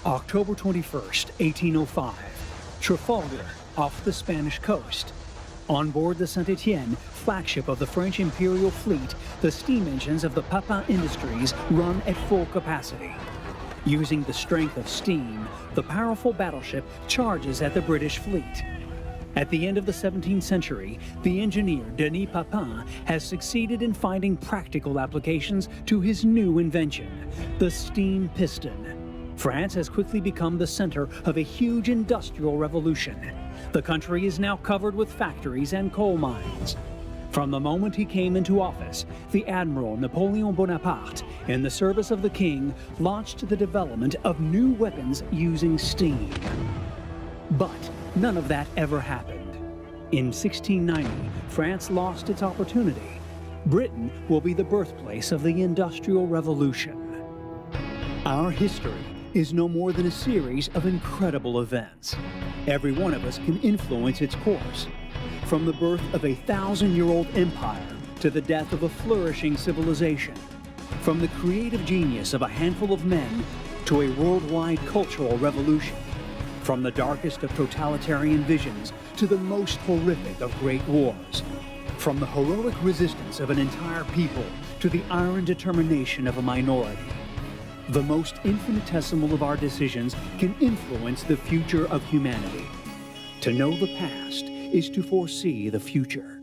October 21st, 1805, Trafalgar, off the Spanish coast. On board the Saint-Étienne, flagship of the French Imperial Fleet, the steam engines of the Papin Industries run at full capacity. Using the strength of steam, the powerful battleship charges at the British fleet. At the end of the 17th century, the engineer Denis Papin has succeeded in finding practical applications to his new invention, the steam piston. France has quickly become the center of a huge industrial revolution. The country is now covered with factories and coal mines. From the moment he came into office, the Admiral Napoleon Bonaparte, in the service of the king, launched the development of new weapons using steam. But none of that ever happened. In 1690, France lost its opportunity. Britain will be the birthplace of the Industrial Revolution. Our history is no more than a series of incredible events. Every one of us can influence its course. From the birth of a 1,000-year-old empire to the death of a flourishing civilization. From the creative genius of a handful of men to a worldwide cultural revolution. From the darkest of totalitarian visions to the most horrific of great wars. From the heroic resistance of an entire people to the iron determination of a minority. The most infinitesimal of our decisions can influence the future of humanity. To know the past is to foresee the future.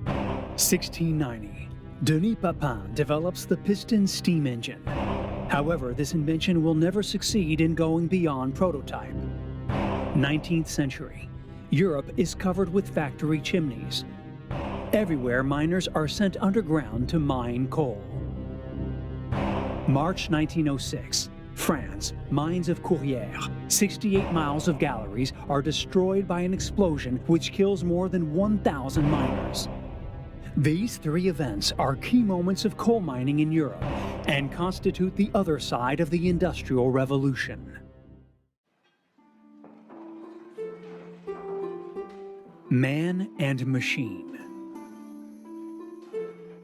(1690). Denis Papin develops the piston steam engine. However, this invention will never succeed in going beyond prototype. 19th century. Europe is covered with factory chimneys. Everywhere, miners are sent underground to mine coal. March 1906. France, mines of Courrières, 68 miles of galleries are destroyed by an explosion which kills more than 1,000 miners. These three events are key moments of coal mining in Europe and constitute the other side of the Industrial Revolution. Man and machine.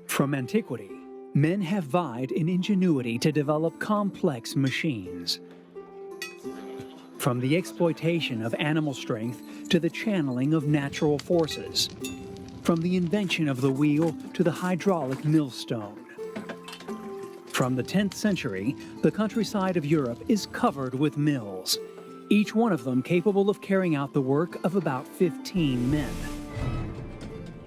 From antiquity, men have vied in ingenuity to develop complex machines. From the exploitation of animal strength to the channeling of natural forces. From the invention of the wheel to the hydraulic millstone. From the 10th century, the countryside of Europe is covered with mills, each one of them capable of carrying out the work of about 15 men.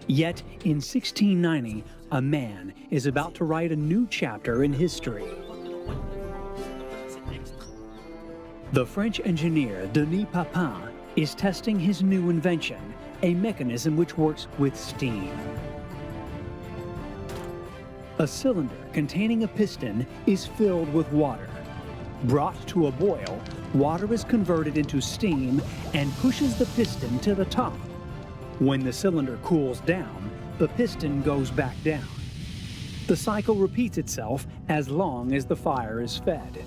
Yet, in 1690, a man is about to write a new chapter in history. The French engineer Denis Papin is testing his new invention, a mechanism which works with steam. A cylinder containing a piston is filled with water. Brought to a boil, water is converted into steam and pushes the piston to the top. When the cylinder cools down, the piston goes back down. The cycle repeats itself as long as the fire is fed.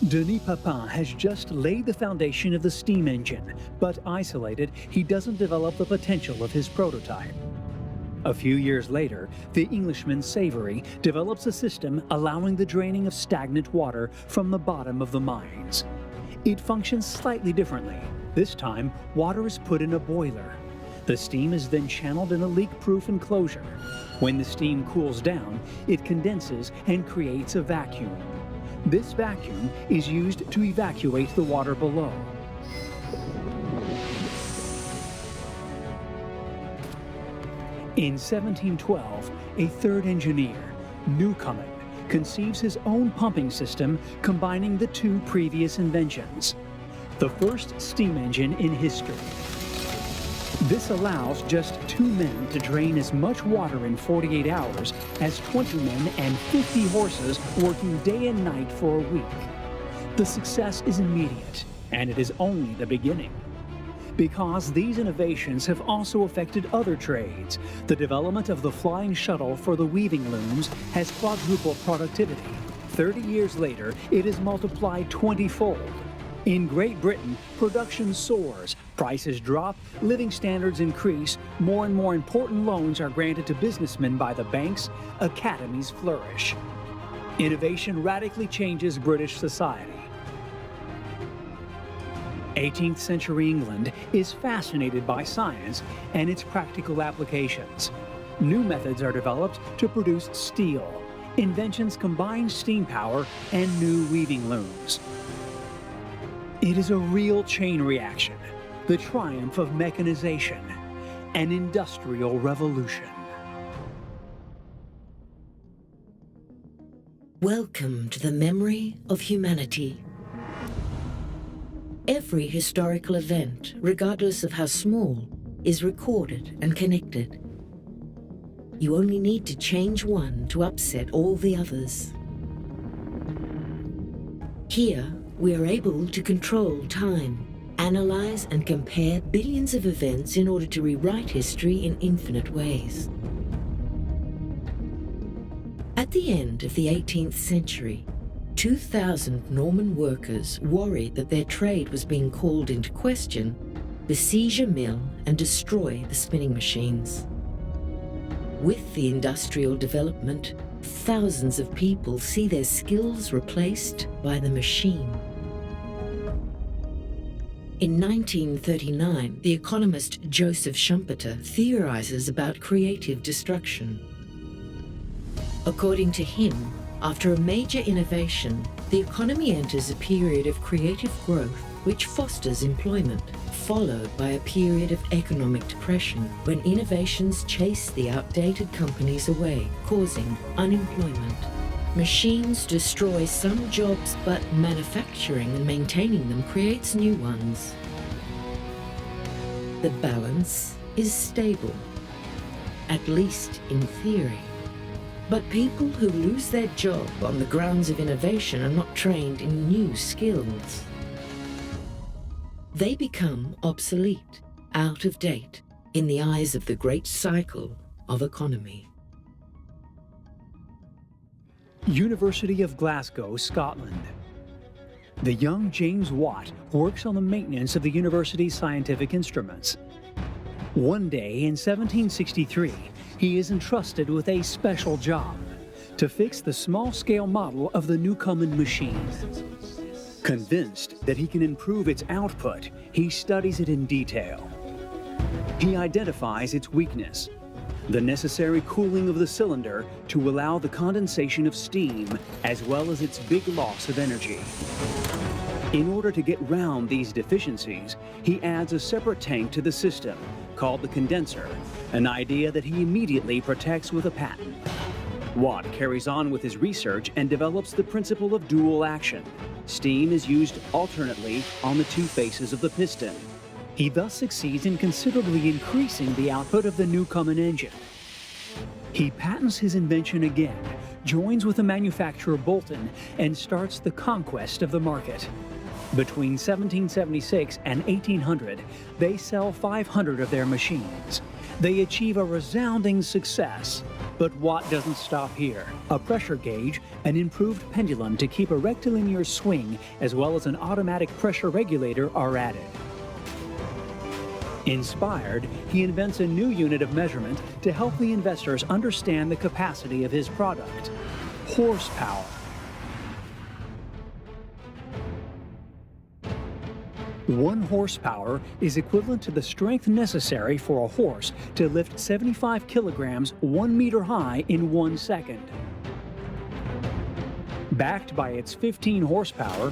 Denis Papin has just laid the foundation of the steam engine, but isolated, he doesn't develop the potential of his prototype. A few years later, the Englishman Savory develops a system allowing the draining of stagnant water from the bottom of the mines. It functions slightly differently. This time, water is put in a boiler. The steam is then channeled in a leak-proof enclosure. When the steam cools down, it condenses and creates a vacuum. This vacuum is used to evacuate the water below. In 1712, a third engineer, Newcomen, conceives his own pumping system combining the two previous inventions. The first steam engine in history. This allows just 2 men to drain as much water in 48 hours as 20 men and 50 horses working day and night for a week. The success is immediate, and it is only the beginning. Because these innovations have also affected other trades, the development of the flying shuttle for the weaving looms has quadrupled productivity. 30 years later, it is multiplied 20-fold. In Great Britain, production soars, prices drop, living standards increase, more and more important loans are granted to businessmen by the banks, academies flourish. Innovation radically changes British society. 18th century England is fascinated by science and its practical applications. New methods are developed to produce steel. Inventions combine steam power and new weaving looms. It is a real chain reaction, the triumph of mechanization, an industrial revolution. Welcome to the memory of humanity. Every historical event, regardless of how small, is recorded and connected. You only need to change one to upset all the others. Here, we are able to control time, analyze and compare billions of events in order to rewrite history in infinite ways. At the end of the 18th century, 2,000 Norman workers, worried that their trade was being called into question, besiege a mill and destroy the spinning machines. With the industrial development, thousands of people see their skills replaced by the machine. In 1939, the economist Joseph Schumpeter theorizes about creative destruction. According to him, after a major innovation, the economy enters a period of creative growth which fosters employment, followed by a period of economic depression when innovations chase the outdated companies away, causing unemployment. Machines destroy some jobs, but manufacturing and maintaining them creates new ones. The balance is stable, at least in theory. But people who lose their job on the grounds of innovation are not trained in new skills. They become obsolete, out of date, in the eyes of the great cycle of economy. University of Glasgow, Scotland. The young James Watt works on the maintenance of the university's scientific instruments. One day in 1763, he is entrusted with a special job to fix the small-scale model of the Newcomen machine. Convinced that he can improve its output, he studies it in detail. He identifies its weakness, the necessary cooling of the cylinder to allow the condensation of steam, as well as its big loss of energy. In order to get round these deficiencies, he adds a separate tank to the system, called the condenser, an idea that he immediately protects with a patent. Watt carries on with his research and develops the principle of dual action. Steam is used alternately on the two faces of the piston. He thus succeeds in considerably increasing the output of the Newcomen engine. He patents his invention again, joins with the manufacturer Bolton, and starts the conquest of the market. Between 1776 and 1800, they sell 500 of their machines. They achieve a resounding success. But Watt doesn't stop here. A pressure gauge, an improved pendulum to keep a rectilinear swing, as well as an automatic pressure regulator are added. Inspired, he invents a new unit of measurement to help the investors understand the capacity of his product: horsepower. 1 horsepower is equivalent to the strength necessary for a horse to lift 75 kilograms 1 meter high in 1 second. Backed by its 15 horsepower,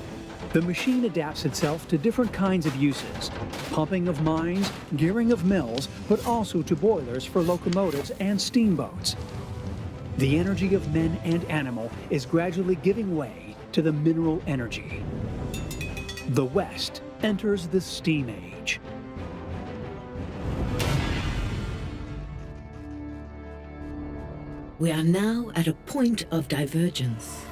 the machine adapts itself to different kinds of uses: pumping of mines, gearing of mills, but also to boilers for locomotives and steamboats. The energy of men and animal is gradually giving way to the mineral energy. The West enters the steam age. We are now at a point of divergence.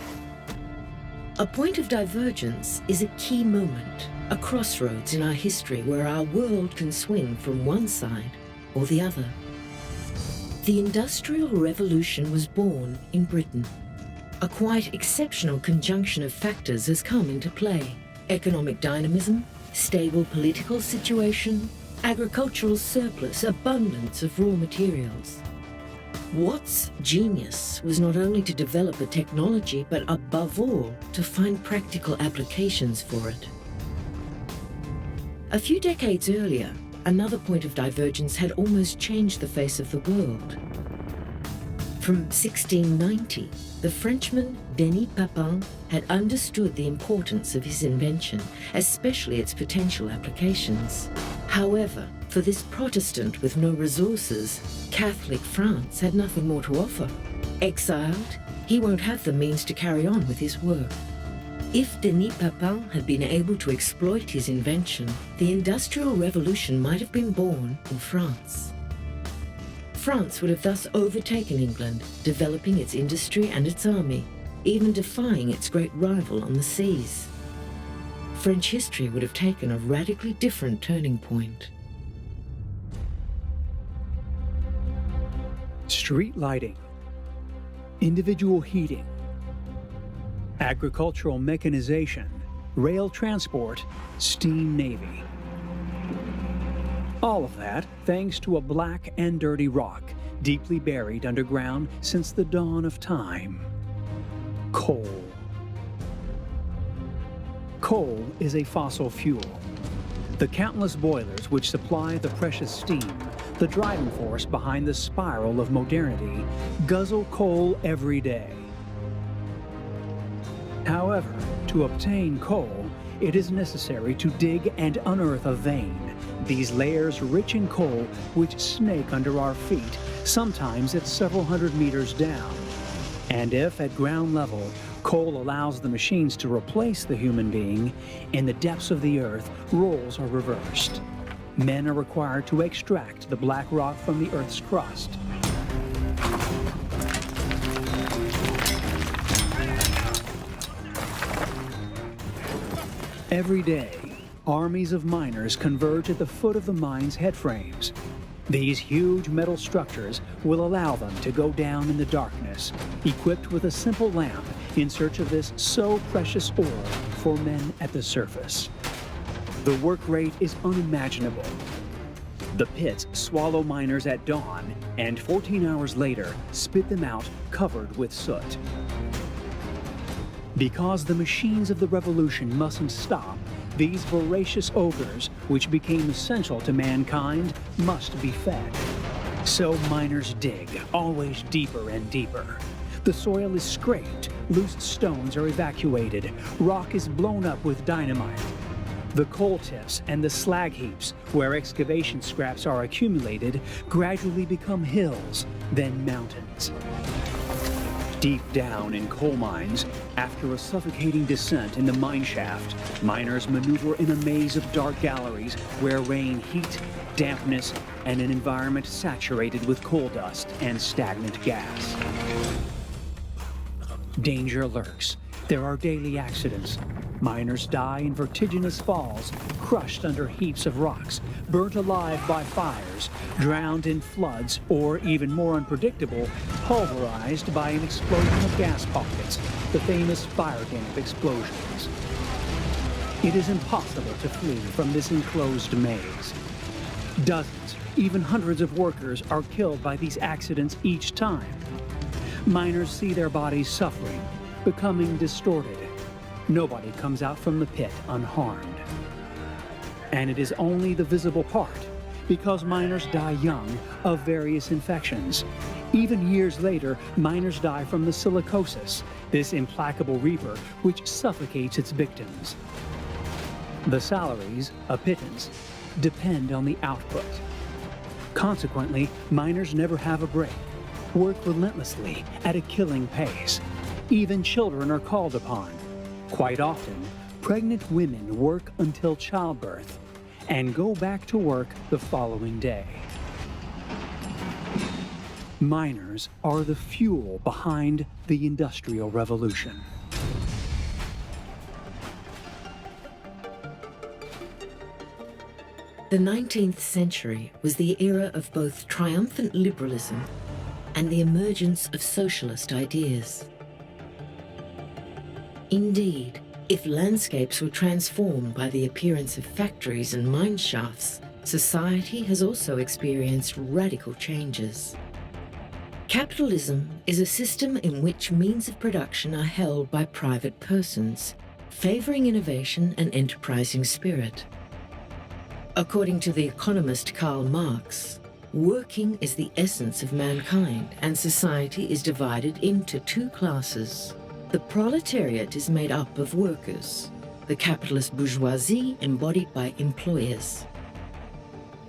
A point of divergence is a key moment, a crossroads in our history where our world can swing from one side or the other. The Industrial Revolution was born in Britain. A quite exceptional conjunction of factors has come into play: economic dynamism, stable political situation, agricultural surplus, abundance of raw materials. Watt's genius was not only to develop a technology, but above all, to find practical applications for it. A few decades earlier, another point of divergence had almost changed the face of the world. From 1690, the Frenchman Denis Papin had understood the importance of his invention, especially its potential applications. However, for this Protestant with no resources, Catholic France had nothing more to offer. Exiled, he won't have the means to carry on with his work. If Denis Papin had been able to exploit his invention, the Industrial Revolution might have been born in France. France would have thus overtaken England, developing its industry and its army, even defying its great rival on the seas. French history would have taken a radically different turning point. Street lighting, individual heating, agricultural mechanization, rail transport, steam navy. All of that thanks to a black and dirty rock deeply buried underground since the dawn of time. Coal. Coal is a fossil fuel. The countless boilers which supply the precious steam, the driving force behind the spiral of modernity, guzzle coal every day. However, to obtain coal, it is necessary to dig and unearth a vein, these layers rich in coal which snake under our feet, sometimes at several hundred meters down. And if at ground level, coal allows the machines to replace the human being, in the depths of the earth, roles are reversed. Men are required to extract the black rock from the earth's crust. Every day, armies of miners converge at the foot of the mine's headframes. These huge metal structures will allow them to go down in the darkness, equipped with a simple lamp in search of this so precious ore for men at the surface. The work rate is unimaginable. The pits swallow miners at dawn and 14 hours later spit them out covered with soot. Because the machines of the revolution mustn't stop, these voracious ogres, which became essential to mankind, must be fed. So miners dig, always deeper and deeper. The soil is scraped, loose stones are evacuated, rock is blown up with dynamite. The coal tips and the slag heaps, where excavation scraps are accumulated, gradually become hills, then mountains. Deep down in coal mines, after a suffocating descent in the mine shaft, miners maneuver in a maze of dark galleries where reign heat, dampness, and an environment saturated with coal dust and stagnant gas. Danger lurks. There are daily accidents. Miners die in vertiginous falls, crushed under heaps of rocks, burnt alive by fires, drowned in floods, or even more unpredictable, pulverized by an explosion of gas pockets, the famous fire damp explosions. It is impossible to flee from this enclosed maze. Dozens, even hundreds of workers are killed by these accidents each time. Miners see their bodies suffering, becoming distorted. Nobody comes out from the pit unharmed. And it is only the visible part, because miners die young of various infections. Even years later, miners die from the silicosis, this implacable reaper which suffocates its victims. The salaries, a pittance, depend on the output. Consequently, miners never have a break, work relentlessly at a killing pace. Even children are called upon. Quite often, pregnant women work until childbirth and go back to work the following day. Miners are the fuel behind the Industrial Revolution. The 19th century was the era of both triumphant liberalism and the emergence of socialist ideas. Indeed, if landscapes were transformed by the appearance of factories and mine shafts, society has also experienced radical changes. Capitalism is a system in which means of production are held by private persons, favoring innovation and enterprising spirit. According to the economist Karl Marx, working is the essence of mankind, and society is divided into two classes. The proletariat is made up of workers, the capitalist bourgeoisie embodied by employers.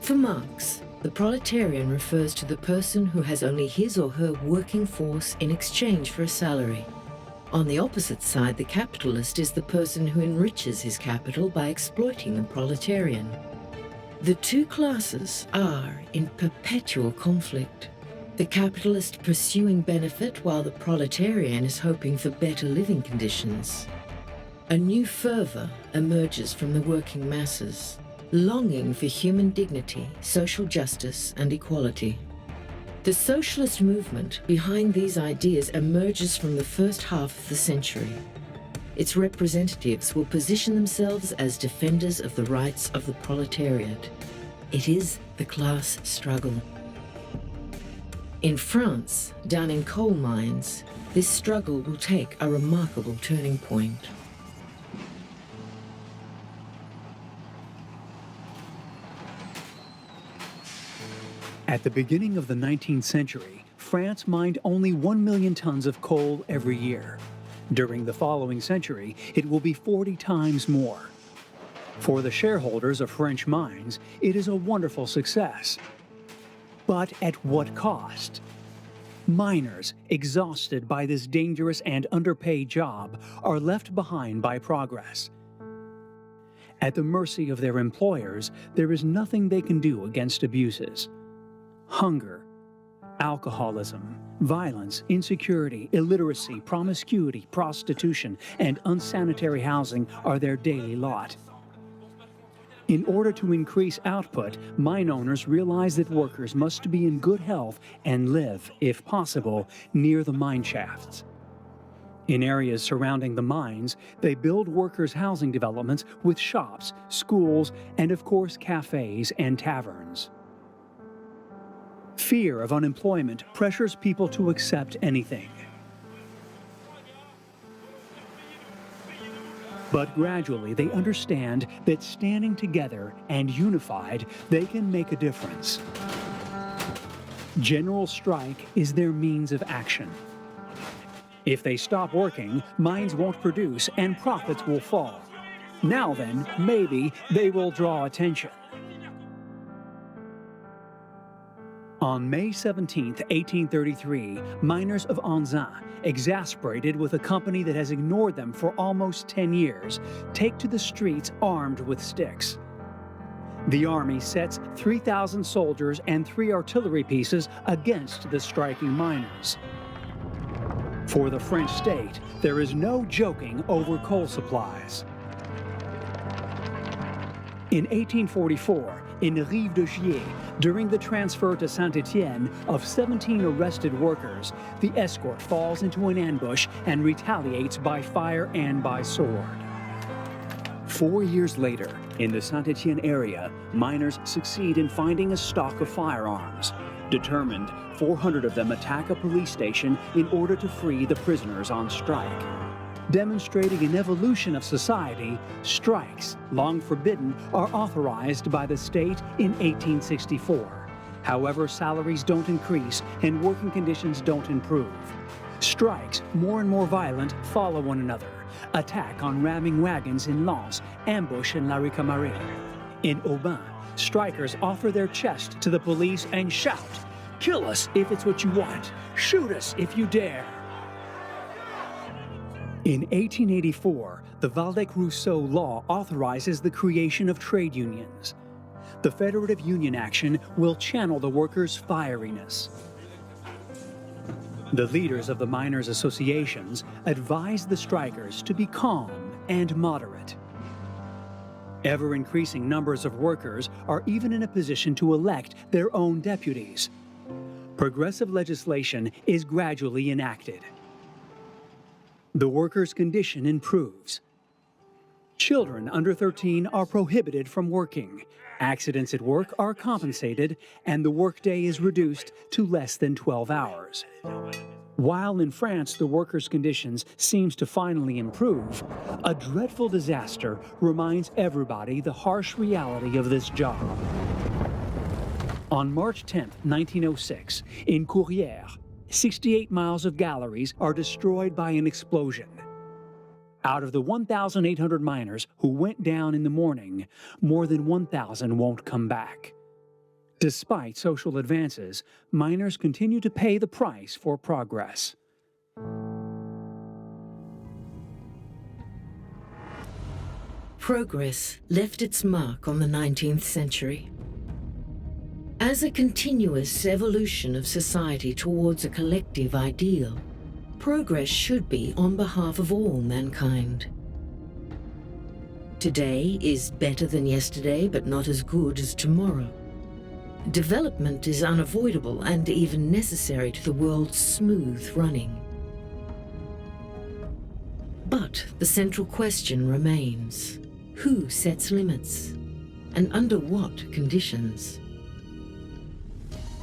For Marx, the proletarian refers to the person who has only his or her working force in exchange for a salary. On the opposite side, the capitalist is the person who enriches his capital by exploiting the proletarian. The two classes are in perpetual conflict, the capitalist pursuing benefit while the proletarian is hoping for better living conditions. A new fervor emerges from the working masses, longing for human dignity, social justice, and equality. The socialist movement behind these ideas emerges from the first half of the century. Its representatives will position themselves as defenders of the rights of the proletariat. It is the class struggle. In France, down in coal mines, this struggle will take a remarkable turning point. At the beginning of the 19th century, France mined only 1 million tons of coal every year. During the following century, it will be 40 times more. For the shareholders of French mines, it is a wonderful success. But at what cost? Miners, exhausted by this dangerous and underpaid job, are left behind by progress. At the mercy of their employers, there is nothing they can do against abuses. Hunger, alcoholism, violence, insecurity, illiteracy, promiscuity, prostitution, and unsanitary housing are their daily lot. In order to increase output, mine owners realize that workers must be in good health and live, if possible, near the mine shafts. In areas surrounding the mines, they build workers' housing developments with shops, schools, and of course cafes and taverns. Fear of unemployment pressures people to accept anything. But gradually they understand that standing together and unified, they can make a difference. General strike is their means of action. If they stop working, mines won't produce and profits will fall. Now then, maybe they will draw attention. On May 17, 1833, miners of Anzin, exasperated with a company that has ignored them for almost 10 years, take to the streets armed with sticks. The army sets 3,000 soldiers and 3 artillery pieces against the striking miners. For the French state, there is no joking over coal supplies. In 1844, in Rive de Gier, during the transfer to Saint-Étienne of 17 arrested workers, the escort falls into an ambush and retaliates by fire and by sword. 4 years later, in the Saint-Étienne area, miners succeed in finding a stock of firearms. Determined, 400 of them attack a police station in order to free the prisoners on strike. Demonstrating an evolution of society, strikes, long forbidden, are authorized by the state in 1864. However, salaries don't increase and working conditions don't improve. Strikes, more and more violent, follow one another. Attack on ramming wagons in Lens, ambush in La Ricamarie. In Aubin, strikers offer their chest to the police and shout, "Kill us if it's what you want. Shoot us if you dare." In 1884, the Waldeck-Rousseau law authorizes the creation of trade unions. The federative union action will channel the workers' fieriness. The leaders of the miners' associations advise the strikers to be calm and moderate. Ever-increasing numbers of workers are even in a position to elect their own deputies. Progressive legislation is gradually enacted. The workers' condition improves. Children under 13 are prohibited from working. Accidents at work are compensated, and the workday is reduced to less than 12 hours. While in France the workers' conditions seems to finally improve, a dreadful disaster reminds everybody the harsh reality of this job. On March 10, 1906, in Courrières, 68 miles of galleries are destroyed by an explosion. Out of the 1,800 miners who went down in the morning, more than 1,000 won't come back. Despite social advances, miners continue to pay the price for progress. Progress left its mark on the 19th century. As a continuous evolution of society towards a collective ideal, progress should be on behalf of all mankind. Today is better than yesterday, but not as good as tomorrow. Development is unavoidable and even necessary to the world's smooth running. But the central question remains: who sets limits, and under what conditions?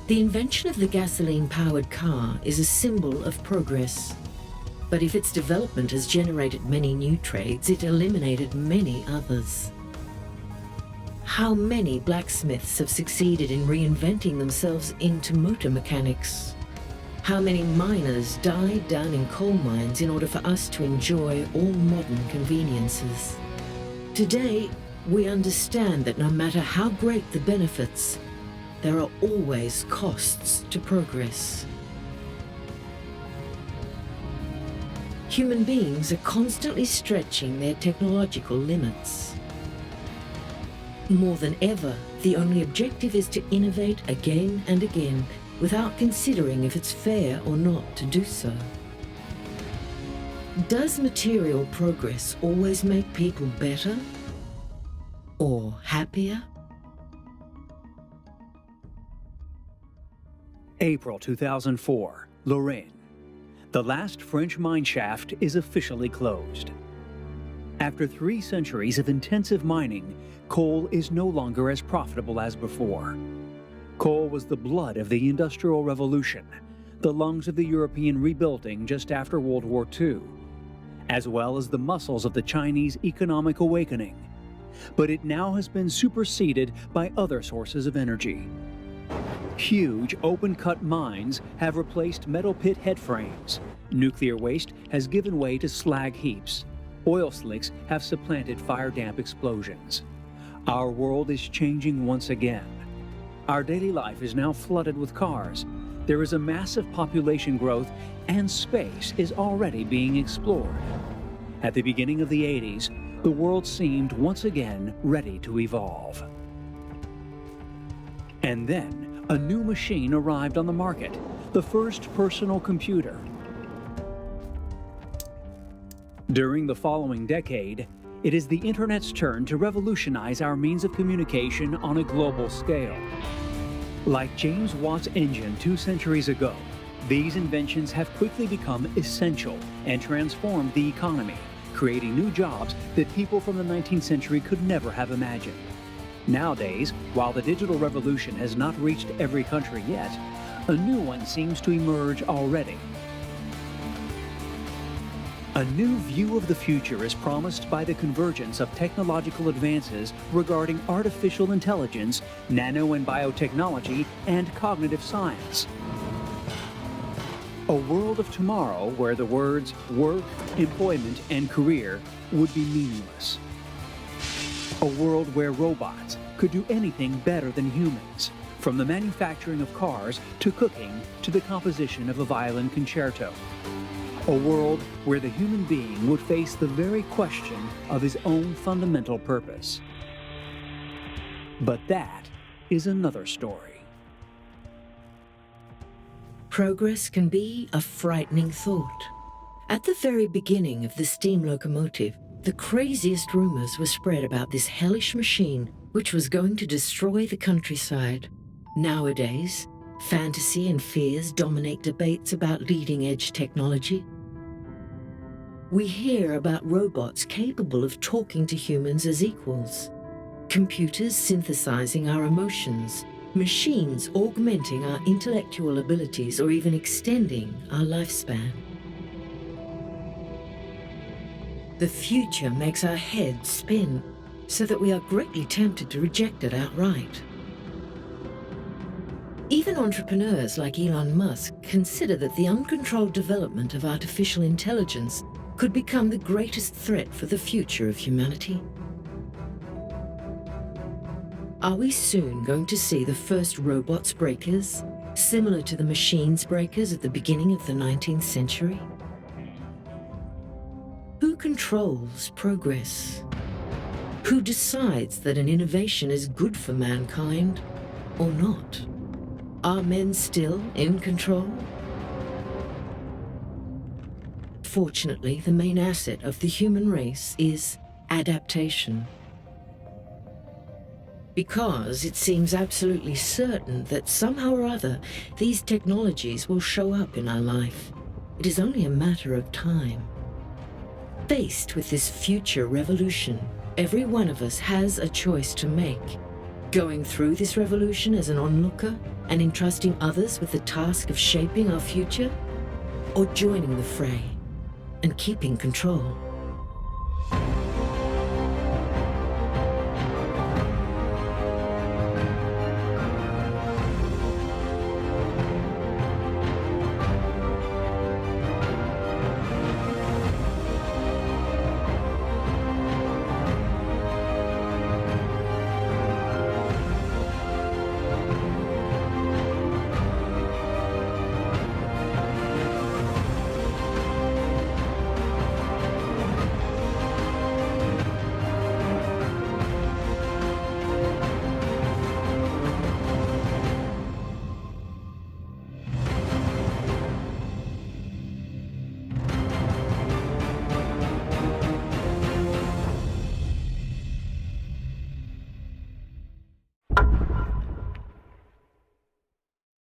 The invention of the gasoline-powered car is a symbol of progress. But if its development has generated many new trades, it eliminated many others. How many blacksmiths have succeeded in reinventing themselves into motor mechanics? How many miners died down in coal mines in order for us to enjoy all modern conveniences? Today, we understand that no matter how great the benefits, there are always costs to progress. Human beings are constantly stretching their technological limits. More than ever, the only objective is to innovate again and again without considering if it's fair or not to do so. Does material progress always make people better or happier? April 2004, Lorraine. The last French mine shaft is officially closed. After 3 centuries of intensive mining, coal is no longer as profitable as before. Coal was the blood of the Industrial Revolution, the lungs of the European rebuilding just after World War II, as well as the muscles of the Chinese economic awakening. But it now has been superseded by other sources of energy. Huge open-cut mines have replaced metal pit headframes. Nuclear waste has given way to slag heaps. Oil slicks have supplanted fire-damp explosions. Our world is changing once again. Our daily life is now flooded with cars. There is a massive population growth, and space is already being explored. At the beginning of the 80s, the world seemed once again ready to evolve. And then, a new machine arrived on the market, the first personal computer. During the following decade, it is the Internet's turn to revolutionize our means of communication on a global scale. Like James Watt's engine 2 centuries ago, these inventions have quickly become essential and transformed the economy, creating new jobs that people from the 19th century could never have imagined. Nowadays, while the digital revolution has not reached every country yet, a new one seems to emerge already. A new view of the future is promised by the convergence of technological advances regarding artificial intelligence, nano and biotechnology, and cognitive science. A world of tomorrow where the words work, employment, and career would be meaningless. A world where robots could do anything better than humans, from the manufacturing of cars to cooking to the composition of a violin concerto. A world where the human being would face the very question of his own fundamental purpose. But that is another story. Progress can be a frightening thought. At the very beginning of the steam locomotive, the craziest rumors were spread about this hellish machine which was going to destroy the countryside. Nowadays, fantasy and fears dominate debates about leading-edge technology. We hear about robots capable of talking to humans as equals, computers synthesizing our emotions, machines augmenting our intellectual abilities or even extending our lifespan. The future makes our heads spin so that we are greatly tempted to reject it outright. Even entrepreneurs like Elon Musk consider that the uncontrolled development of artificial intelligence could become the greatest threat for the future of humanity. Are we soon going to see the first robots breakers, similar to the machines breakers at the beginning of the 19th century? Who controls progress? Who decides that an innovation is good for mankind or not? Are men still in control? Fortunately, the main asset of the human race is adaptation. Because it seems absolutely certain that somehow or other these technologies will show up in our life. It is only a matter of time. Faced with this future revolution, every one of us has a choice to make. Going through this revolution as an onlooker and entrusting others with the task of shaping our future, or joining the fray and keeping control.